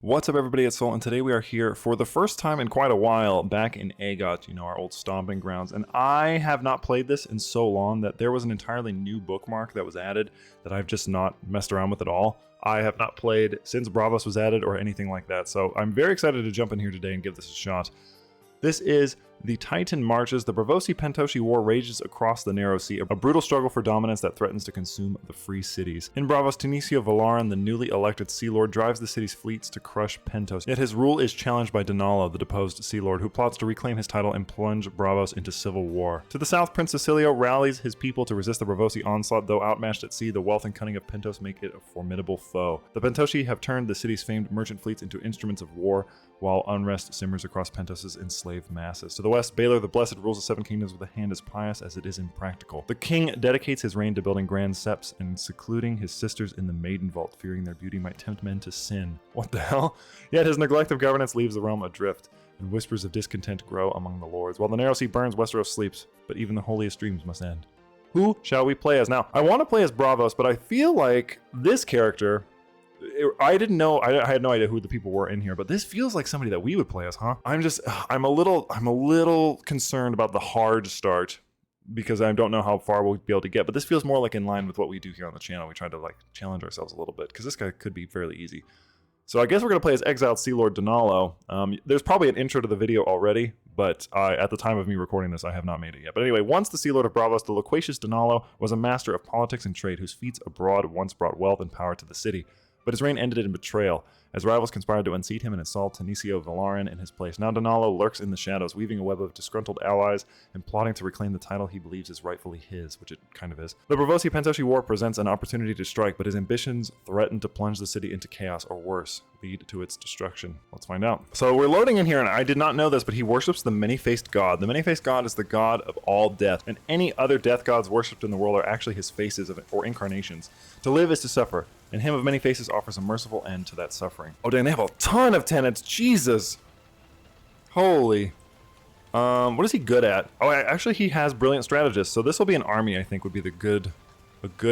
What's up everybody, it's Soul, and today we are here for the first time in quite a while back in AGOT, you know, our old stomping grounds. And I have not played this in so long that there was an entirely new bookmark that was added that I've just not messed around with at all. I have not played since Braavos was added or anything like that, so I'm very excited to jump in here today and give this a shot. This is The Titan Marches. The Braavosi Pentoshi War rages across the Narrow Sea, a brutal struggle for dominance that threatens to consume the free cities. In Braavos, Tainted Valaran, the newly elected Sealord, drives the city's fleets to crush Pentos. Yet his rule is challenged by Donalo, the deposed Sealord, who plots to reclaim his title and plunge Braavos into civil war. To the south, Prince Cecilio rallies his people to resist the Braavosi onslaught. Though outmatched at sea, the wealth and cunning of Pentos make it a formidable foe. The Pentoshi have turned the city's famed merchant fleets into instruments of war, while unrest simmers across Pentos' enslaved masses. To the west, Baylor the Blessed rules the Seven Kingdoms with a hand as pious as it is impractical. The king dedicates his reign to building grand septs and secluding his sisters in the Maiden Vault, fearing their beauty might tempt men to sin. What the hell? Yet his neglect of governance leaves the realm adrift, and whispers of discontent grow among the lords. While the Narrow Sea burns, Westeros sleeps, but even the holiest dreams must end. Who shall we play as? Now, I want to play as Braavos, but I feel like this character... I didn't know, I had no idea who the people were in here, but this feels like somebody that we would play as, huh? I'm a little concerned about the hard start because I don't know how far we'll be able to get, but this feels more like in line with what we do here on the channel. We try to like challenge ourselves a little bit because this guy could be fairly easy. So I guess we're going to play as exiled Sealord Donalo. There's probably an intro to the video already, but at the time of me recording this, I have not made it yet. But anyway, once the Sealord of Braavos, the loquacious Donalo was a master of politics and trade whose feats abroad once brought wealth and power to the city. But his reign ended in betrayal, as rivals conspired to unseat him and install Tainted Valaran in his place. Now Donalo lurks in the shadows, weaving a web of disgruntled allies and plotting to reclaim the title he believes is rightfully his, which it kind of is. The Braavosi Pentoshi War presents an opportunity to strike, but his ambitions threaten to plunge the city into chaos, or worse, lead to its destruction. Let's find out. So we're loading in here, and I did not know this, but he worships the many-faced god. The many-faced god is the god of all death, and any other death gods worshipped in the world are actually his faces or incarnations. To live is to suffer, and him of many faces offers a merciful end to that suffering. Oh dang, they have a ton of tenants, Jesus! Holy. What is he good at? Oh, actually he has brilliant strategists, so this will be an army I think would be a good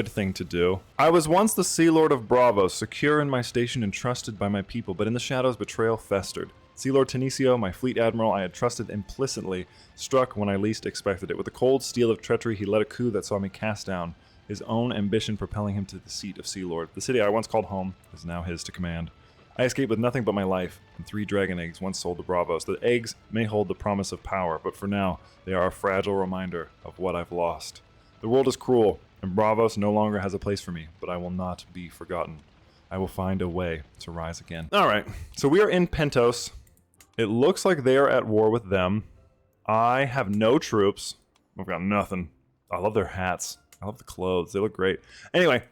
thing to do. I was once the Sealord of Braavos, secure in my station and trusted by my people, but in the shadows betrayal festered. Sealord Tainted, my fleet admiral I had trusted implicitly, struck when I least expected it. With the cold steel of treachery he led a coup that saw me cast down, his own ambition propelling him to the seat of Sealord. The city I once called home is now his to command. I escaped with nothing but my life, and 3 dragon eggs once sold to Braavos. The eggs may hold the promise of power, but for now, they are a fragile reminder of what I've lost. The world is cruel, and Braavos no longer has a place for me, but I will not be forgotten. I will find a way to rise again. Alright, so we are in Pentos. It looks like they are at war with them. I have no troops. I've got nothing. I love their hats. I love the clothes. They look great. Anyway,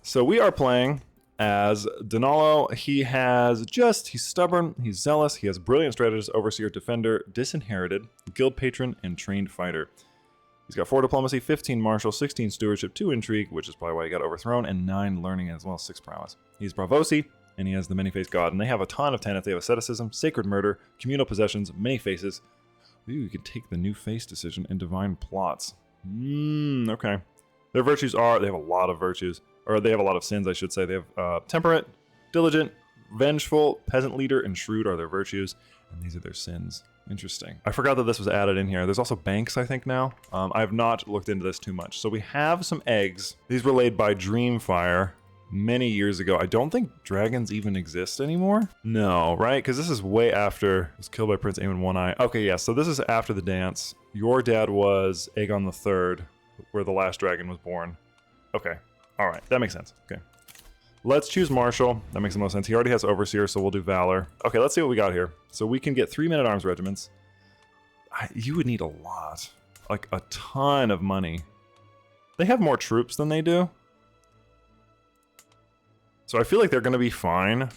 so we are playing as Donalo. He's stubborn, he's zealous, he has brilliant strategist, overseer, defender, disinherited, guild patron, and trained fighter. He's got 4 diplomacy, 15 martial, 16 stewardship, 2 intrigue, which is probably why he got overthrown, and 9 learning as well, 6 prowess. He's Braavosi, and he has the many-faced god, and they have a ton of tenets. They have asceticism, sacred murder, communal possessions, many faces. Ooh, you can take the new face decision and divine plots. Okay. Their virtues are, they have a lot of virtues, or they have a lot of sins, I should say. They have temperate, diligent, vengeful, peasant leader, and shrewd are their virtues, and these are their sins. Interesting. I forgot that this was added in here. There's also banks, I think, now. I have not looked into this too much. So we have some eggs. These were laid by Dreamfire many years ago. I don't think dragons even exist anymore. No, right? Because this is way after it was killed by Prince Aemon One Eye. Okay, yeah, so this is after the dance. Your dad was Aegon III, where the last dragon was born. Okay, all right, that makes sense. Okay, let's choose Marshal. That makes the most sense. He already has Overseer, so we'll do Valor. Okay, let's see what we got here. So we can get 3 men-at-arms regiments. You would need a lot, like a ton of money. They have more troops than they do. So I feel like they're going to be fine.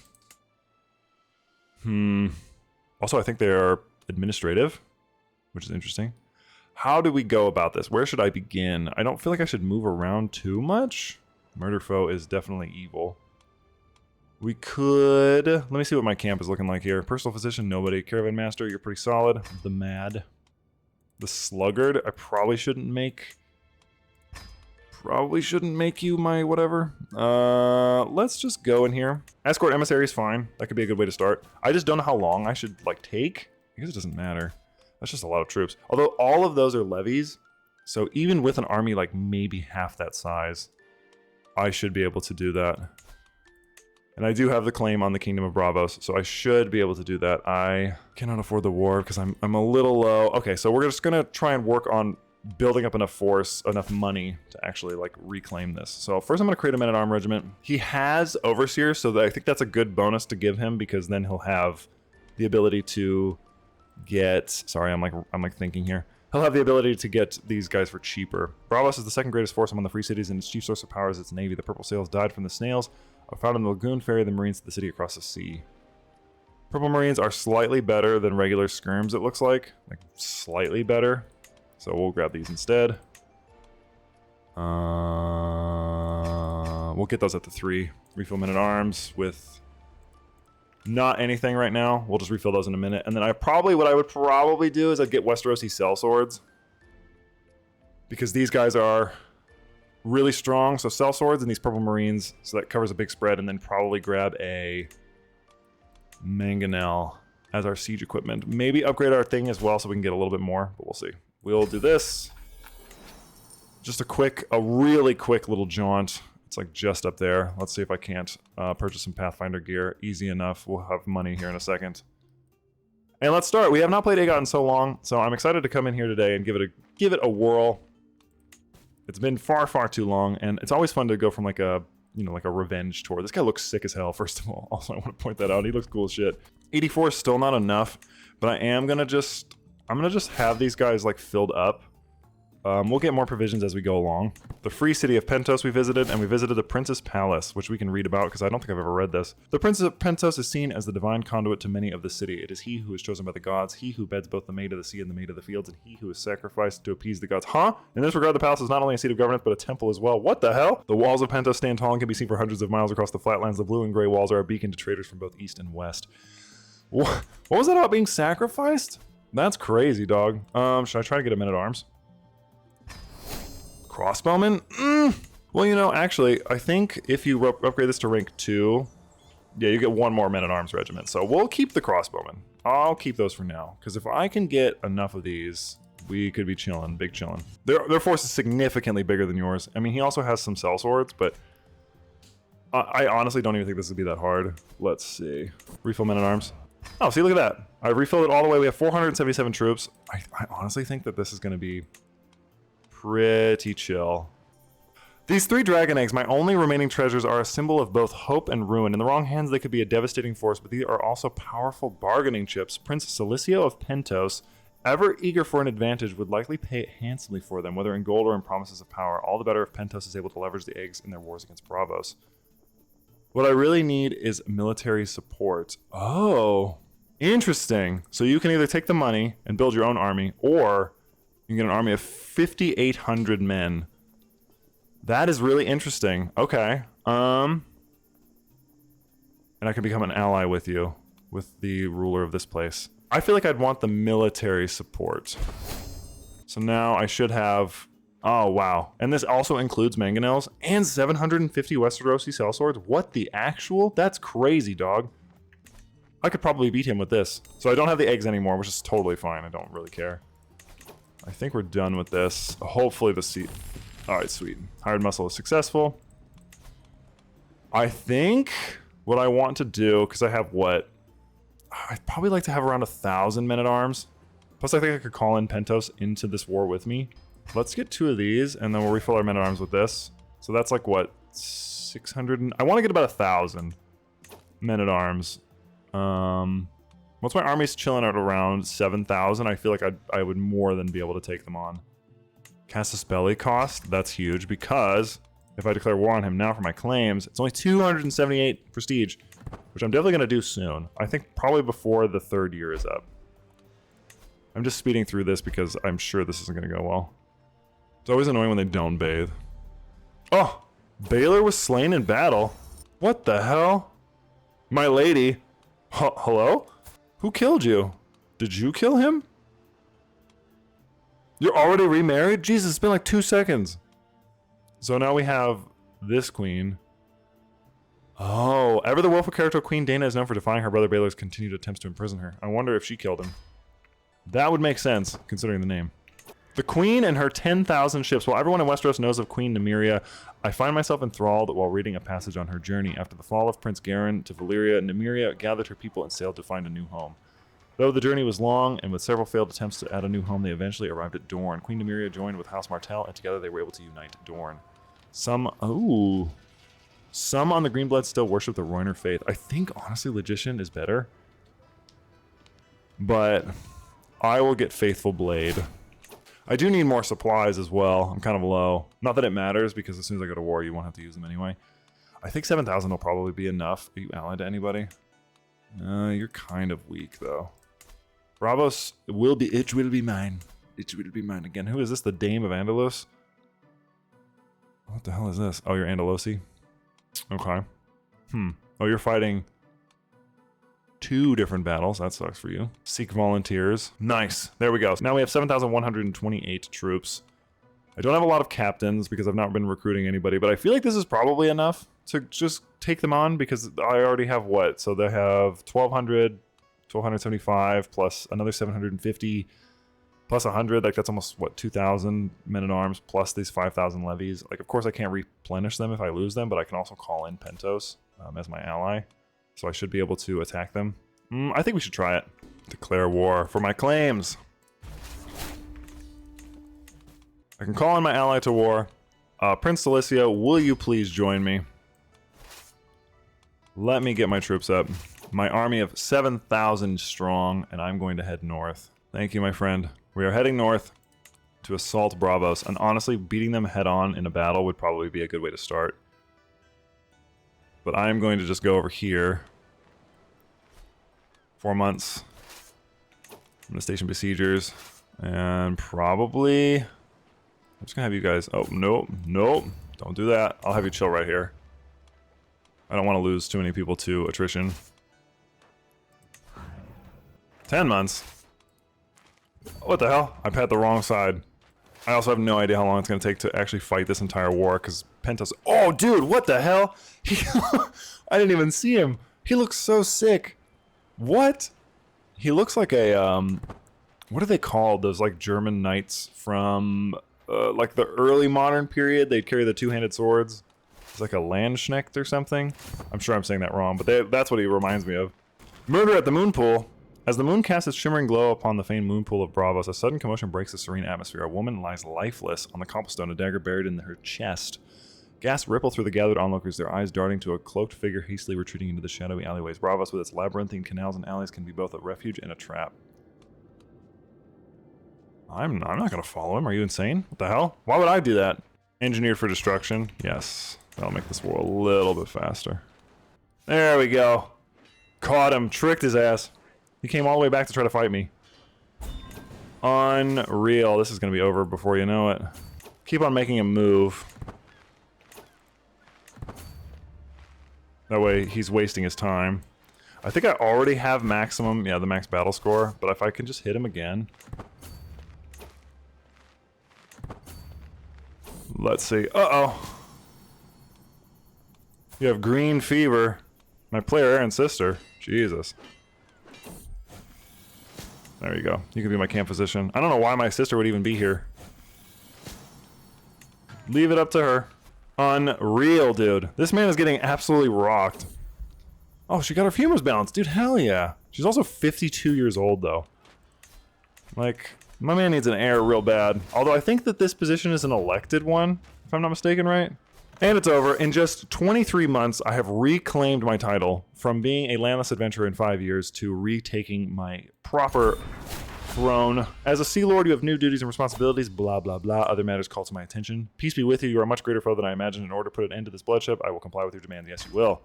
Also, I think they are administrative, which is interesting. How do we go about this? Where should I begin? I don't feel like I should move around too much. Murder foe is definitely evil. We could... Let me see what my camp is looking like here. Personal physician, nobody. Caravan master, you're pretty solid. The mad. The sluggard, I probably shouldn't make Probably shouldn't make you my whatever. Let's just go in here. Escort emissary is fine. That could be a good way to start. I just don't know how long I should like take. I guess it doesn't matter. That's just a lot of troops. Although all of those are levies, so even with an army like maybe half that size, I should be able to do that. And I do have the claim on the Kingdom of Braavos, so I should be able to do that. I cannot afford the war because I'm a little low. Okay, so we're just gonna try and work on building up enough force, enough money to actually like reclaim this. So first I'm gonna create a men-at-arm regiment. He has Overseer, so I think that's a good bonus to give him because then he'll have the ability to get, sorry, I'm like thinking here. He'll have the ability to get these guys for cheaper. Braavos is the second greatest force among the free cities, and its chief source of power is its navy. The purple sails died from the snails are found in the lagoon ferry the marines to the city across the sea. Purple marines are slightly better than regular skirms, it looks like slightly better. So we'll grab these instead. We'll get those at the 3. Refill men-at-arms with not anything right now. We'll just refill those in a minute. And then what I would probably do is I'd get Westerosi sellswords. Because these guys are really strong. So sellswords and these purple marines. So that covers a big spread. And then probably grab a mangonel as our siege equipment. Maybe upgrade our thing as well so we can get a little bit more. But we'll see. We'll do this. Just a really quick little jaunt. It's like just up there. Let's see if I can't purchase some Pathfinder gear. Easy enough. We'll have money here in a second. And let's start. We have not played AGOT in so long, so I'm excited to come in here today and give it a whirl. It's been far, far too long, and it's always fun to go from like a revenge tour. This guy looks sick as hell, first of all. Also, I want to point that out. He looks cool as shit. 84 is still not enough, but I'm gonna just have these guys like filled up. We'll get more provisions as we go along. The free city of Pentos we visited, and we visited the Prince's Palace, which we can read about because I don't think I've ever read this. The Prince of Pentos is seen as the divine conduit to many of the city. It is he who is chosen by the gods, he who beds both the maid of the sea and the maid of the fields, and he who is sacrificed to appease the gods. Huh? In this regard, the palace is not only a seat of governance, but a temple as well. What the hell? The walls of Pentos stand tall and can be seen for hundreds of miles across the flatlands. The blue and gray walls are a beacon to traders from both east and west. What was that about being sacrificed? That's crazy, dog. Should I try to get a men-at-arms? Crossbowman? Well, you know, actually, I think if you upgrade this to rank 2, yeah, you get 1 more men-at-arms regiment. So we'll keep the crossbowmen. I'll keep those for now. Because if I can get enough of these, we could be chilling, big chilling. Their force is significantly bigger than yours. I mean, he also has some sellswords, but I honestly don't even think this would be that hard. Let's see. Refill men-at-arms. Oh, see, look at that. I refilled it all the way. We have 477 troops. I honestly think that this is going to be pretty chill. These 3 dragon eggs, my only remaining treasures, are a symbol of both hope and ruin. In the wrong hands, they could be a devastating force, but these are also powerful bargaining chips. Prince Cilicio of Pentos, ever eager for an advantage, would likely pay handsomely for them, whether in gold or in promises of power. All the better if Pentos is able to leverage the eggs in their wars against Braavos. What I really need is military support. Oh, interesting. So you can either take the money and build your own army, or you can get an army of 5,800 men. That is really interesting. Okay. And I can become an ally with you, with the ruler of this place. I feel like I'd want the military support. So now I should have... Oh, wow. And this also includes mangonels and 750 Westerosi sellswords. What the actual? That's crazy, dog. I could probably beat him with this. So I don't have the eggs anymore, which is totally fine. I don't really care. I think we're done with this. Hopefully the seat. Alright, sweet. Hired muscle is successful. I think what I want to do, because I have what? I'd probably like to have around 1,000 men-at-arms. Plus I think I could call in Pentos into this war with me. Let's get 2 of these, and then we'll refill our men-at-arms with this. So that's like, what, 600? I want to get about 1,000 men-at-arms. Once my army's chilling at around 7,000, I feel like I would more than be able to take them on. Casus Belli cost, that's huge, because if I declare war on him now for my claims, it's only 278 prestige, which I'm definitely going to do soon. I think probably before the 3rd year is up. I'm just speeding through this because I'm sure this isn't going to go well. It's always annoying when they don't bathe. Oh! Baylor was slain in battle? What the hell? My lady. Hello? Who killed you? Did you kill him? You're already remarried? Jesus, it's been like 2 seconds. So now we have this queen. Oh, ever the willful character Queen Dana is known for defying her brother Baylor's continued attempts to imprison her. I wonder if she killed him. That would make sense, considering the name. The Queen and her 10,000 ships. While everyone in Westeros knows of Queen Nymeria, I find myself enthralled while reading a passage on her journey. After the fall of Prince Garin to Valyria, Nymeria gathered her people and sailed to find a new home. Though the journey was long, and with several failed attempts to add a new home, they eventually arrived at Dorne. Queen Nymeria joined with House Martell, and together they were able to unite Dorne. Some on the Greenblood still worship the Rhoynar faith. I think, honestly, Logician is better. But I will get Faithful Blade. I do need more supplies as well. I'm kind of low. Not that it matters, because as soon as I go to war, you won't have to use them anyway. I think 7,000 will probably be enough. Are you allied to anybody? You're kind of weak, though. Braavos will be... It will be mine. It will be mine again. Who is this? The Dame of Andalus? What the hell is this? Oh, you're Andalusi? Okay. Oh, you're fighting 2 different battles. That sucks for you. Seek volunteers. Nice. There we go. Now we have 7,128 troops. I don't have a lot of captains because I've not been recruiting anybody, but I feel like this is probably enough to just take them on because I already have what? So they have 1,200, 1,275 plus another 750 plus 100. Like that's almost, what, 2,000 men-at-arms plus these 5,000 levies. Like, of course I can't replenish them if I lose them, but I can also call in Pentos as my ally. So I should be able to attack them. I think we should try it. Declare war for my claims. I can call in my ally to war. Prince Cilicia, will you please join me? Let me get my troops up. My army of 7,000 strong, and I'm going to head north. Thank you, my friend. We are heading north to assault Braavos, and honestly, beating them head-on in a battle would probably be a good way to start. But I'm going to just go over here. 4 months. I'm going to station besiegers. And probably... I'm just going to have you guys... Oh, nope. Nope. Don't do that. I'll have you chill right here. I don't want to lose too many people to attrition. 10 months. What the hell? I pat the wrong side. I also have no idea how long it's going to take to actually fight this entire war, because Pentos... Oh, dude, what the hell? I didn't even see him. He looks so sick. What? He looks like a, what are they called? Those, like, German knights from, like, the early modern period. They'd carry the two-handed swords. It's like a Landsknecht or something. I'm sure I'm saying that wrong, but that's what he reminds me of. Murder at the moon pool. As the moon casts its shimmering glow upon the famed moon pool of Braavos, a sudden commotion breaks the serene atmosphere. A woman lies lifeless on the cobblestone, a dagger buried in her chest. Gasps ripple through the gathered onlookers, their eyes darting to a cloaked figure hastily retreating into the shadowy alleyways. Braavos, with its labyrinthine canals and alleys, can be both a refuge and a trap. I'm not going to follow him. Are you insane? What the hell? Why would I do that? Engineered for destruction. Yes. That'll make this war a little bit faster. There we go. Caught him. Tricked his ass. He came all the way back to try to fight me. Unreal. This is going to be over before you know it. Keep on making him move. That way he's wasting his time. I think I already have maximum, the max battle score, but if I can just hit him again. Let's see. Uh-oh. You have green fever. My player Aaron's sister. Jesus. There you go. You can be my camp physician. I don't know why my sister would even be here. Leave it up to her. Unreal, dude. This man is getting absolutely rocked. Oh, she got her femurs balanced. Dude, hell yeah. She's also 52 years old, though. Like, my man needs an heir real bad. Although I think that this position is an elected one, if I'm not mistaken, right? And it's over. In just 23 months, I have reclaimed my title from being a landless adventurer in 5 years to retaking my proper throne. As a Sealord, you have new duties and responsibilities, blah, blah, blah. Other matters call to my attention. Peace be with you. You are a much greater foe than I imagined. In order to put an end to this bloodshed, I will comply with your demand. Yes, you will.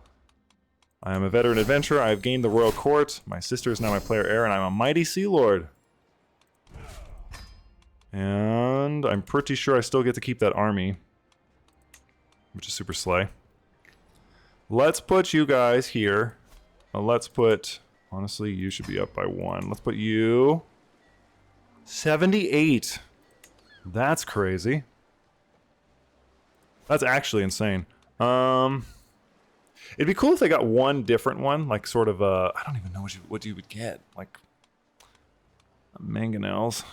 I am a veteran adventurer. I have gained the royal court. My sister is now my player heir, and I'm a mighty Sealord. And I'm pretty sure I still get to keep that army, which is super slay. Let's put you guys here. Let's put... Honestly, you should be up by 1. Let's put you... 78. That's crazy. That's actually insane. It'd be cool if they got one different one, like sort of I don't even know what you would get, like mangonels.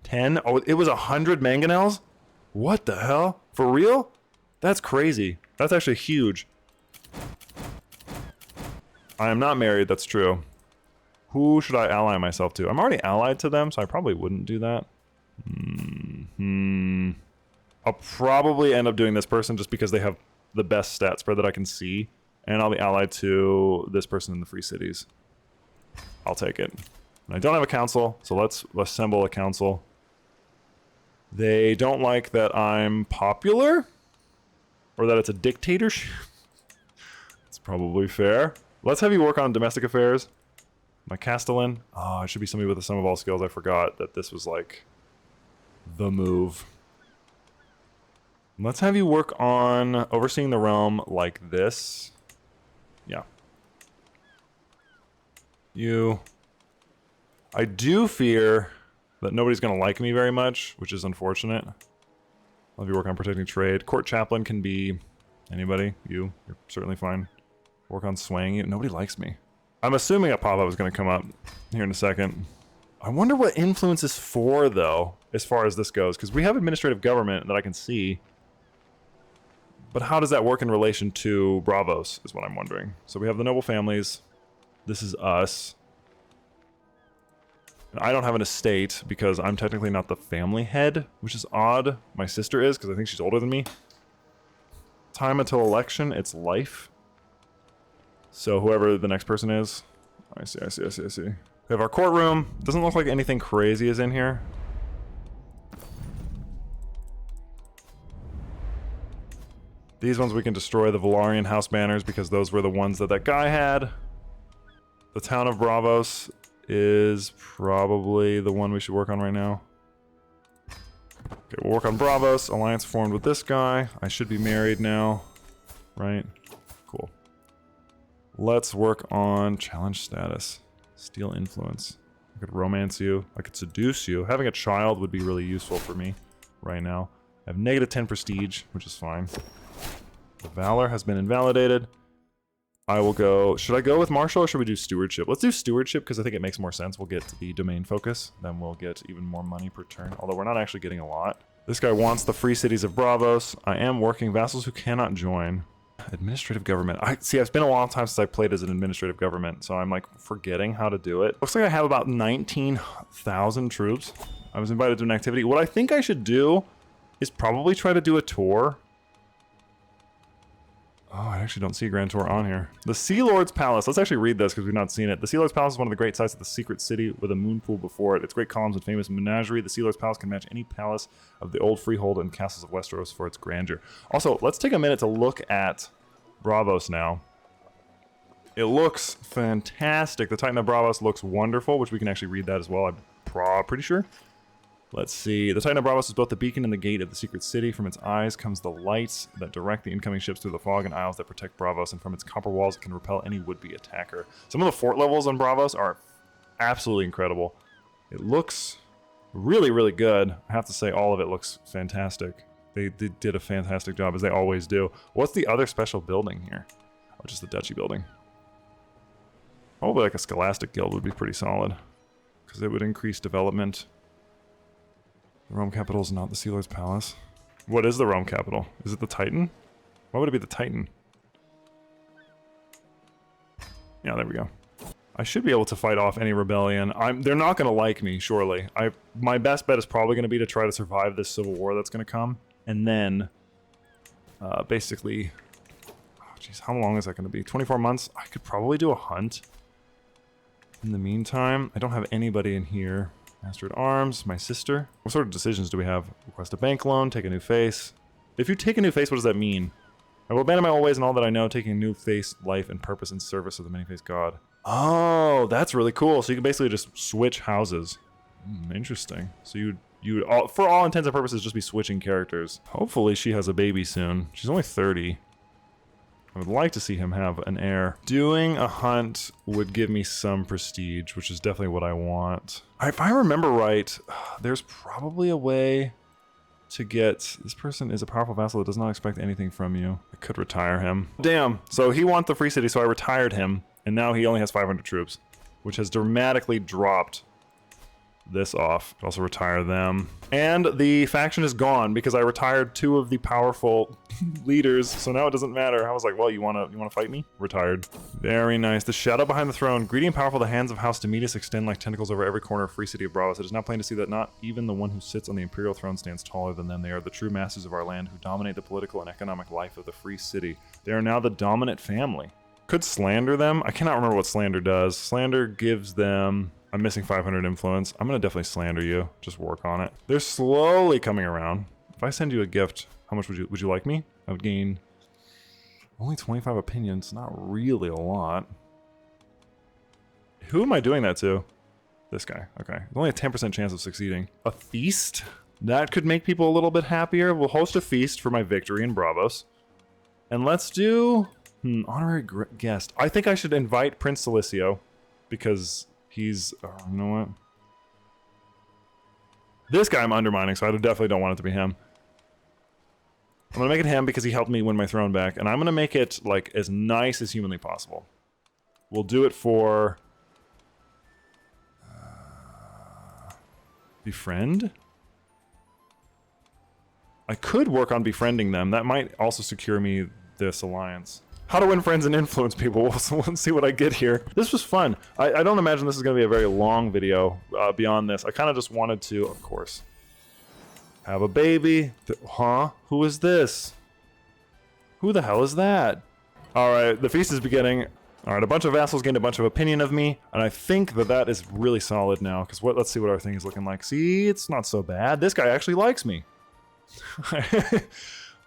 10? Oh, it was 100 mangonels? What the hell? For real? That's crazy. That's actually huge. I am not married, that's true. Who should I ally myself to? I'm already allied to them, so I probably wouldn't do that. I'll probably end up doing this person just because they have the best stat spread that I can see. And I'll be allied to this person in the Free Cities. I'll take it. And I don't have a council, so let's assemble a council. They don't like that I'm popular? Or that it's a dictatorship? It's probably fair. Let's have you work on domestic affairs. My Castellan. Oh, it should be somebody with the sum of all skills. I forgot that this was like the move. Let's have you work on overseeing the realm like this. Yeah. You. I do fear that nobody's going to like me very much, which is unfortunate. I'll have you work on protecting trade. Court chaplain can be anybody. You're certainly fine. Work on swaying you. Nobody likes me. I'm assuming a pop-up is going to come up here in a second. I wonder what influence is for, though, as far as this goes. Because we have administrative government that I can see. But how does that work in relation to Braavos, is what I'm wondering. So we have the noble families. This is us. And I don't have an estate because I'm technically not the family head, which is odd. My sister is, because I think she's older than me. Time until election, it's life. So whoever the next person is. I see. We have our courtroom. Doesn't look like anything crazy is in here. These ones we can destroy, the Valarian house banners, because those were the ones that that guy had. The town of Braavos is probably the one we should work on right now. Okay, we'll work on Braavos. Alliance formed with this guy. I should be married now, right? Cool. Let's work on challenge status. Steal influence. I could romance you. I could seduce you. Having a child would be really useful for me right now. I have negative 10 prestige, which is fine. The valor has been invalidated. I will go... Should I go with martial or should we do stewardship? Let's do stewardship because I think it makes more sense. We'll get the domain focus. Then we'll get even more money per turn. Although we're not actually getting a lot. This guy wants the free cities of Braavos. I am working vassals who cannot join. Administrative government. See, it's been a long time since I played as an administrative government, so I'm like forgetting how to do it. Looks like I have about 19,000 troops. I was invited to an activity. What I think I should do is probably try to do a tour. Oh, I actually don't see a grand tour on here. The Sealord's Palace. Let's actually read this because we've not seen it. The Sealord's Palace is one of the great sites of the secret city with a moon pool before it. Its great columns and famous menagerie. The Sealord's Palace can match any palace of the old freehold and castles of Westeros for its grandeur. Also, let's take a minute to look at Braavos now. It looks fantastic. The Titan of Braavos looks wonderful, which we can actually read that as well, I'm pretty sure. Let's see. The Titan of Braavos is both the beacon and the gate of the secret city. From its eyes comes the lights that direct the incoming ships through the fog and isles that protect Braavos, and from its copper walls it can repel any would-be attacker. Some of the fort levels on Braavos are absolutely incredible. It looks really, really good. I have to say all of it looks fantastic. They did a fantastic job, as they always do. What's the other special building here? Oh, just the Duchy building. Probably like a Scholastic Guild would be pretty solid, because it would increase development. The Rome capital is not the Sealord's Palace. What is the Rome capital? Is it the Titan? Why would it be the Titan? Yeah, there we go. I should be able to fight off any rebellion. They're not going to like me, surely. My best bet is probably going to be to try to survive this civil war that's going to come. And then, basically... Oh, jeez, how long is that going to be? 24 months? I could probably do a hunt. In the meantime, I don't have anybody in here. Master at Arms, my sister. What sort of decisions do we have? Request a bank loan, take a new face. If you take a new face, what does that mean? I will abandon my old ways and all that I know, taking a new face, life, and purpose in service of the many-faced god. Oh, that's really cool. So you can basically just switch houses. Interesting. So you would, for all intents and purposes, just be switching characters. Hopefully she has a baby soon. She's only 30. I would like to see him have an heir. Doing a hunt would give me some prestige, which is definitely what I want. If I remember right, there's probably a way to get... This person is a powerful vassal that does not expect anything from you. I could retire him. Damn. So he wants the free city, so I retired him. And now he only has 500 troops, which has dramatically dropped this off. Could also retire them. And the faction is gone because I retired 2 of the powerful leaders, so now it doesn't matter. I was like, well, you wanna fight me? Retired. Very nice. The shadow behind the throne. Greedy and powerful, the hands of House Demetrius extend like tentacles over every corner of free city of Braavos. It is not plain to see that not even the one who sits on the imperial throne stands taller than them. They are the true masters of our land who dominate the political and economic life of the free city. They are now the dominant family. Could slander them? I cannot remember what slander does. Slander gives them... I'm missing 500 influence. I'm gonna definitely slander you. Just work on it. They're slowly coming around. If I send you a gift, how much would you like me? I would gain only 25 opinions. Not really a lot. Who am I doing that to? This guy. Okay. There's only a 10% chance of succeeding. A feast? That could make people a little bit happier. We'll host a feast for my victory in Braavos. And let's do... honorary guest. I think I should invite Prince Silicio because he's... you know what? This guy I'm undermining, so I definitely don't want it to be him. I'm gonna make it him because he helped me win my throne back, and I'm gonna make it like as nice as humanly possible. We'll do it for... befriend? I could work on befriending them. That might also secure me this alliance. How to win friends and influence people. We'll see what I get here. This was fun. I don't imagine this is going to be a very long video beyond this. I kind of just wanted to, of course, have a baby. Huh? Who is this? Who the hell is that? All right, the feast is beginning. All right, a bunch of vassals gained a bunch of opinion of me, and I think that that is really solid now. Because let's see what our thing is looking like. See, it's not so bad. This guy actually likes me.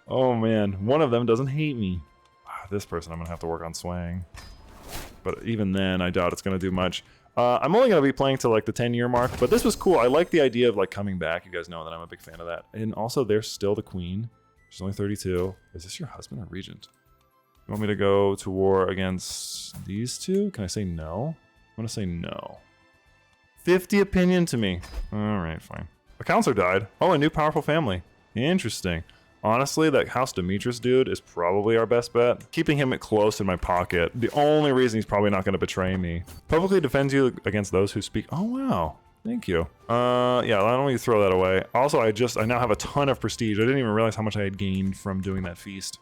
Oh man, one of them doesn't hate me. This person I'm gonna have to work on swaying, but even then I doubt it's gonna do much. I'm only gonna be playing to like the 10-year mark, but this was cool. I like the idea of like coming back. You guys know that I'm a big fan of that. And also there's still the queen. She's only 32. Is this your husband or regent? You want me to go to war against these two? Can I say no? I'm gonna say no. 50 opinion to me. All right, fine. A counselor died. Oh, a new powerful family. Interesting. Honestly, that House Demetrius dude is probably our best bet. Keeping him close in my pocket. The only reason he's probably not going to betray me. Publicly defends you against those who speak. Oh, wow. Thank you. Yeah, why don't we throw that away? Also, I now have a ton of prestige. I didn't even realize how much I had gained from doing that feast.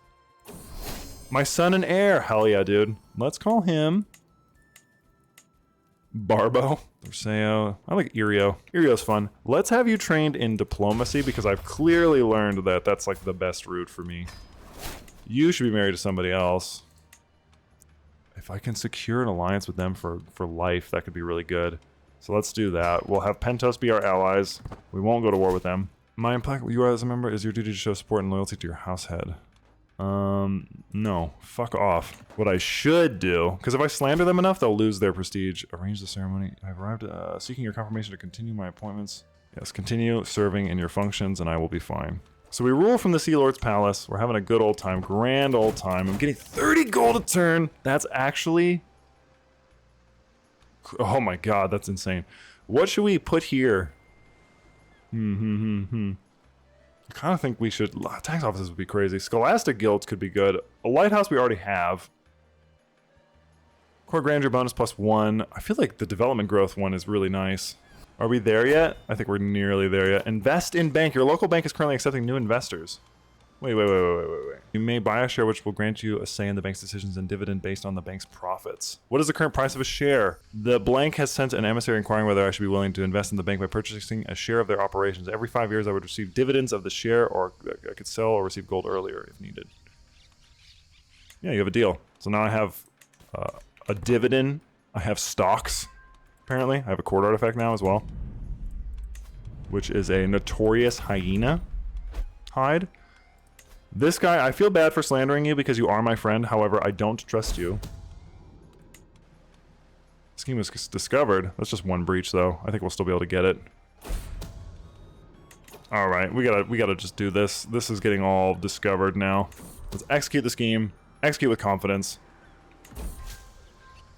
My son and heir. Hell yeah, dude. Let's call him... Barbo. Perseo. I like Irio. Irio's fun. Let's have you trained in diplomacy because I've clearly learned that that's like the best route for me. You should be married to somebody else. If I can secure an alliance with them for life, that could be really good. So let's do that. We'll have Pentos be our allies. We won't go to war with them. My impact, you as a member, is your duty to show support and loyalty to your house head. No. Fuck off. What I should do, because if I slander them enough, they'll lose their prestige. Arrange the ceremony. I've arrived, seeking your confirmation to continue my appointments. Yes, continue serving in your functions and I will be fine. So we rule from the Sealord's palace. We're having a good old time, grand old time. I'm getting 30 gold a turn. That's actually... Oh my god, that's insane. What should we put here? I kind of think we should... Tax offices would be crazy. Scholastic guilds could be good. A lighthouse we already have. Core grandeur bonus +1. I feel like the development growth one is really nice. Are we there yet? I think we're nearly there yet. Invest in bank. Your local bank is currently accepting new investors. Wait. You may buy a share which will grant you a say in the bank's decisions and dividend based on the bank's profits. What is the current price of a share? The blank has sent an emissary inquiring whether I should be willing to invest in the bank by purchasing a share of their operations. Every 5 years I would receive dividends of the share, or I could sell or receive gold earlier if needed. Yeah, you have a deal. So now I have a dividend. I have stocks, apparently. I have a court artifact now as well, which is a notorious hyena hide. This guy, I feel bad for slandering you because you are my friend. However, I don't trust you. Scheme was discovered. That's just one breach, though. I think we'll still be able to get it. All right, we gotta just do this. This is getting all discovered now. Let's execute the scheme. Execute with confidence.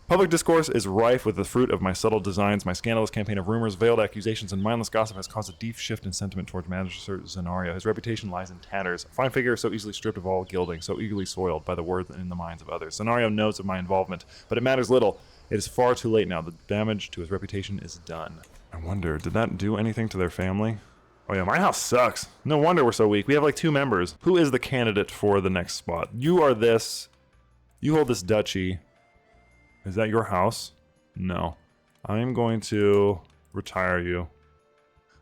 Public discourse is rife with the fruit of my subtle designs. My scandalous campaign of rumors, veiled accusations, and mindless gossip has caused a deep shift in sentiment towards Magister Zenario. His reputation lies in tatters. A fine figure, so easily stripped of all gilding, so eagerly soiled by the words in the minds of others. Zenario knows of my involvement, but it matters little. It is far too late now. The damage to his reputation is done. I wonder, did that do anything to their family? Oh yeah, my house sucks. No wonder we're so weak. We have like 2 members. Who is the candidate for the next spot? You are this. You hold this duchy. Is that your house? No. I am going to retire you.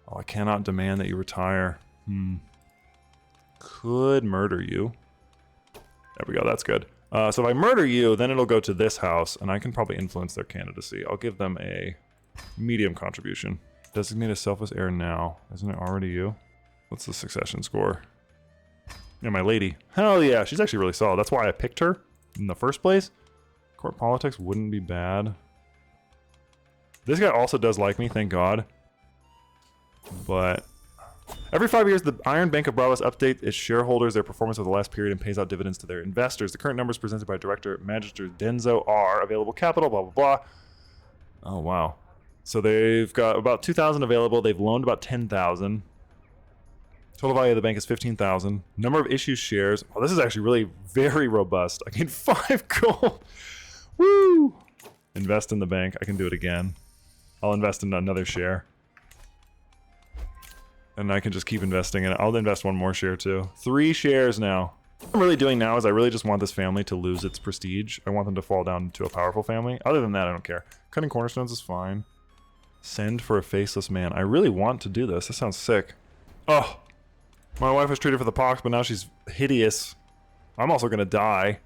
Oh, I cannot demand that you retire. Could murder you. There we go, that's good. So if I murder you, then it'll go to this house, and I can probably influence their candidacy. I'll give them a medium contribution. Designate a selfless heir now. Isn't it already you? What's the succession score? Yeah, my lady. Hell yeah, she's actually really solid. That's why I picked her in the first place. Court politics wouldn't be bad. This guy also does like me, thank God. But every 5 years, the Iron Bank of Braavos updates its shareholders their performance of the last period and pays out dividends to their investors. The current numbers presented by Director Magister Denzo are available capital, blah, blah, blah. Oh, wow. So they've got about 2,000 available. They've loaned about 10,000. Total value of the bank is 15,000. Number of issued shares. Oh, this is actually really very robust. I gained 5 gold. Woo! Invest in the bank. I can do it again. I'll invest in another share. And I can just keep investing in it. I'll invest 1 more share too. 3 shares now. What I'm really doing now is I really just want this family to lose its prestige. I want them to fall down to a powerful family. Other than that, I don't care. Cutting cornerstones is fine. Send for a faceless man. I really want to do this. This sounds sick. Oh! My wife was treated for the pox, but now she's hideous. I'm also gonna die.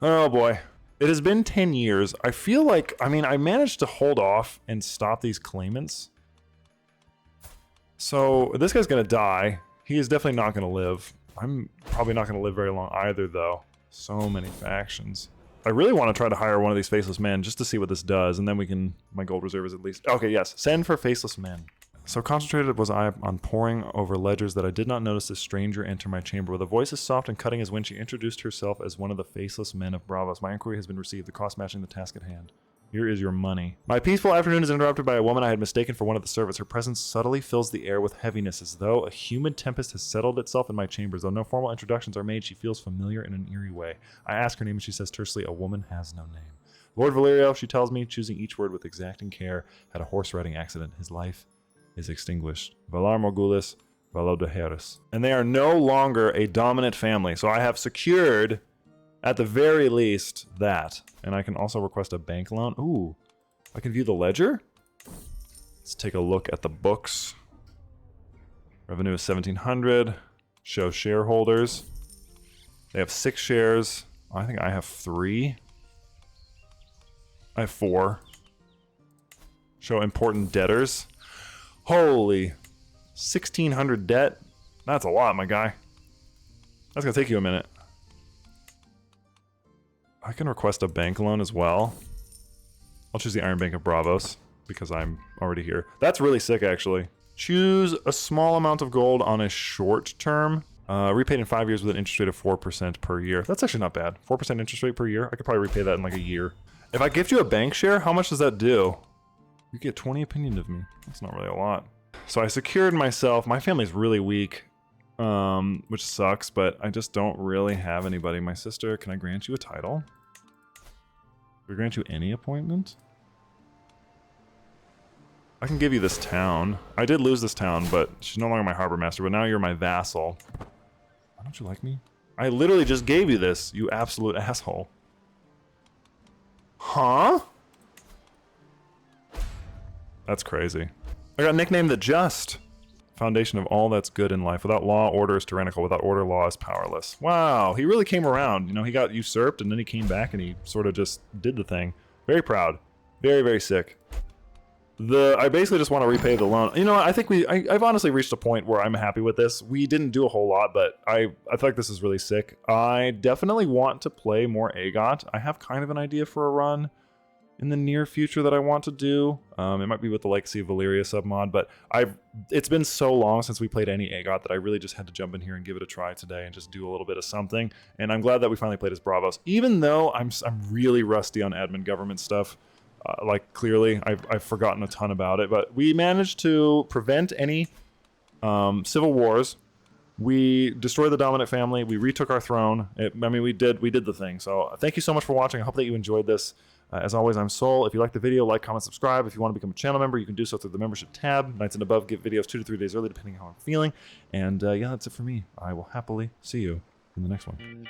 Oh boy. It has been 10 years. I feel like, I mean, I managed to hold off and stop these claimants. So, this guy's gonna die. He is definitely not gonna live. I'm probably not gonna live very long either, though. So many factions. I really want to try to hire one of these faceless men just to see what this does, and then we can, my gold reserve is at least, okay, yes, send for faceless men. So concentrated was I on poring over ledgers that I did not notice this stranger enter my chamber. With a voice as soft and cutting as when she introduced herself as one of the faceless men of Braavos. My inquiry has been received, the cost matching the task at hand. Here is your money. My peaceful afternoon is interrupted by a woman I had mistaken for one of the servants. Her presence subtly fills the air with heaviness, as though a humid tempest has settled itself in my chambers. Though no formal introductions are made, she feels familiar in an eerie way. I ask her name and she says tersely, "A woman has no name." Lord Valerio, she tells me, choosing each word with exacting care, had a horse riding accident. His life is extinguished. Valar Morgulis, Valodaheris. And they are no longer a dominant family, so I have secured, at the very least, that. And I can also request a bank loan. Ooh, I can view the ledger? Let's take a look at the books. Revenue is 1,700. Show shareholders. They have 6 shares. I think I have 3. I have 4. Show important debtors. Holy, 1,600 debt? That's a lot, my guy. That's gonna take you a minute. I can request a bank loan as well. I'll choose the Iron Bank of Braavos because I'm already here. That's really sick, actually. Choose a small amount of gold on a short term. Repaid in 5 years with an interest rate of 4% per year. That's actually not bad. 4% interest rate per year. I could probably repay that in like a year. If I gift you a bank share, how much does that do? You get 20 opinion of me. That's not really a lot. So I secured myself. My family's really weak, which sucks, but I just don't really have anybody. My sister, can I grant you a title? Can I grant you any appointment? I can give you this town. I did lose this town, but she's no longer my harbor master, but now you're my vassal. Why don't you like me? I literally just gave you this, you absolute asshole. Huh? That's crazy. I got nicknamed the Just. Foundation of all that's good in life. Without law, order is tyrannical. Without order, law is powerless. Wow, he really came around. You know, he got usurped and then he came back and he sort of just did the thing. Very proud. Very, very sick. I basically just want to repay the loan. You know what, I think I've honestly reached a point where I'm happy with this. We didn't do a whole lot, but I feel like this is really sick. I definitely want to play more AGOT. I have kind of an idea for a run. in the near future that I want to do. It might be with the Legacy of Valyria submod, but it's been so long since we played any AGOT that I really just had to jump in here and give it a try today and just do a little bit of something. And I'm glad that we finally played as Braavos, even though I'm really rusty on admin government stuff. Like, clearly, I've forgotten a ton about it, but we managed to prevent any civil wars. We destroyed the dominant family. We retook our throne. I mean, we did the thing. So thank you so much for watching. I hope that you enjoyed this. As always, I'm Sol. If you like the video, like, comment, subscribe. If you want to become a channel member, you can do so through the membership tab. Nights and above get videos 2 to 3 days early, depending on how I'm feeling. And yeah, that's it for me. I will happily see you in the next one.